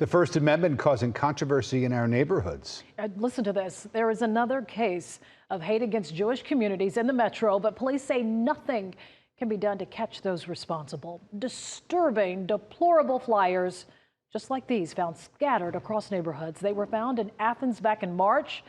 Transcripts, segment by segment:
The First Amendment causing controversy in our neighborhoods. Listen to this. There is another case of hate against Jewish communities in the metro, but police say nothing can be done to catch those responsible. Disturbing, deplorable flyers just like these found scattered across neighborhoods. They were found in Athens back in March.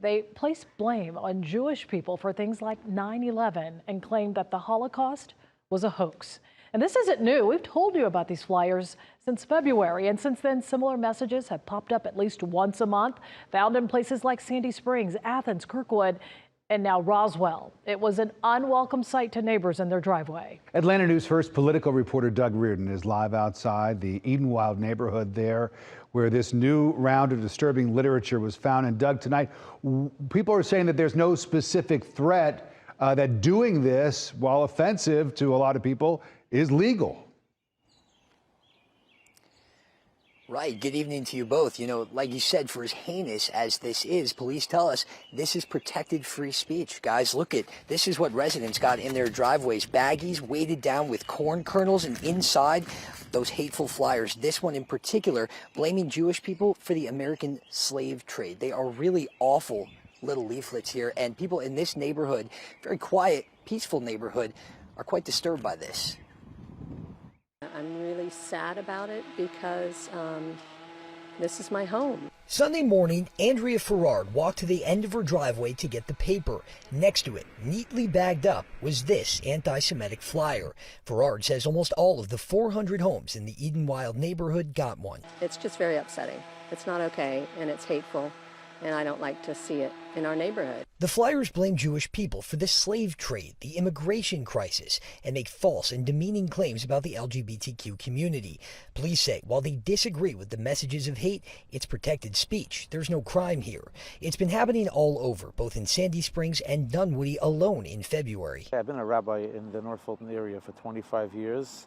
They place blame on Jewish people for things like 9/11 and claim that the Holocaust was a hoax. And this isn't new. We've told you about these flyers since February. And since then, similar messages have popped up at least once a month, found in places like Sandy Springs, Athens, Kirkwood, and now Roswell. It was an unwelcome sight to neighbors in their driveway. Atlanta News First political reporter Doug Reardon is live outside the Edenwild neighborhood there, where this new round of disturbing literature was found. And Doug, tonight, people are saying that there's no specific threat, that doing this, while offensive to a lot of people, is legal. Right. Good evening to you both. You know, like you said, for as heinous as this is, police tell us this is protected free speech. Guys, look at this is what residents got in their driveways. Baggies weighted down with corn kernels, and inside those hateful flyers. This one in particular blaming Jewish people for the American slave trade. They are really awful little leaflets here, and people in this neighborhood, very quiet, peaceful neighborhood, are quite disturbed by this. I'm really sad about it because this is my home. Sunday morning, Andrea Ferrard walked to the end of her driveway to get the paper. Next to it, neatly bagged up, was this anti-Semitic flyer. Ferrard says almost all of the 400 homes in the Edenwild neighborhood got one. It's just very upsetting. It's not okay, and it's hateful, and I don't like to see it in our neighborhood. The flyers blame Jewish people for the slave trade, the immigration crisis, and make false and demeaning claims about the LGBTQ community. Police say while they disagree with the messages of hate, it's protected speech. There's no crime here. It's been happening all over, both in Sandy Springs and Dunwoody alone in February. I've been a rabbi in the North Fulton area for 25 years.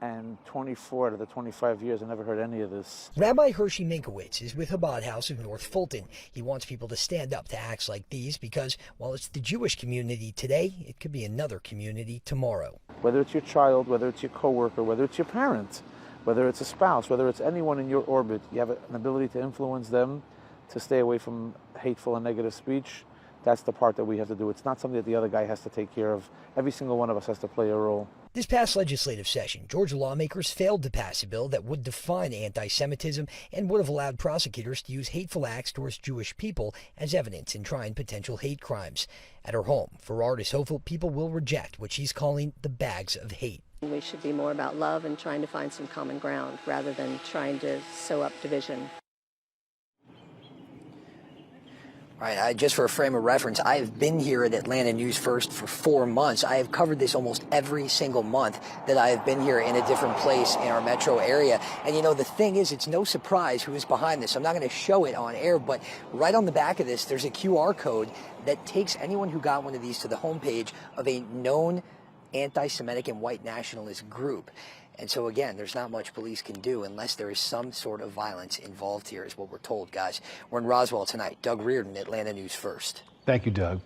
And 24 out of the 25 years, I never heard any of this. Rabbi Hershey Minkowitz is with Chabad House of North Fulton. He wants people to stand up to acts like these because while it's the Jewish community today, it could be another community tomorrow. Whether it's your child, whether it's your coworker, whether it's your parent, whether it's a spouse, whether it's anyone in your orbit, you have an ability to influence them to stay away from hateful and negative speech. That's the part that we have to do. It's not something that the other guy has to take care of. Every single one of us has to play a role. This past legislative session, Georgia lawmakers failed to pass a bill that would define anti-Semitism and would have allowed prosecutors to use hateful acts towards Jewish people as evidence in trying potential hate crimes. At her home, Ferrard is hopeful people will reject what she's calling the bags of hate. We should be more about love and trying to find some common ground rather than trying to sow up division. All right, just for a frame of reference, I have been here at Atlanta News First for 4 months. I have covered this almost every single month that I have been here in a different place in our metro area. And you know, the thing is, it's no surprise who is behind this. I'm not going to show it on air, but right on the back of this, there's a QR code that takes anyone who got one of these to the homepage of a known anti-Semitic and white nationalist group. And so again, there's not much police can do unless there is some sort of violence involved here, is what we're told, guys. We're in Roswell tonight. Doug Reardon, Atlanta News First. Thank you, Doug.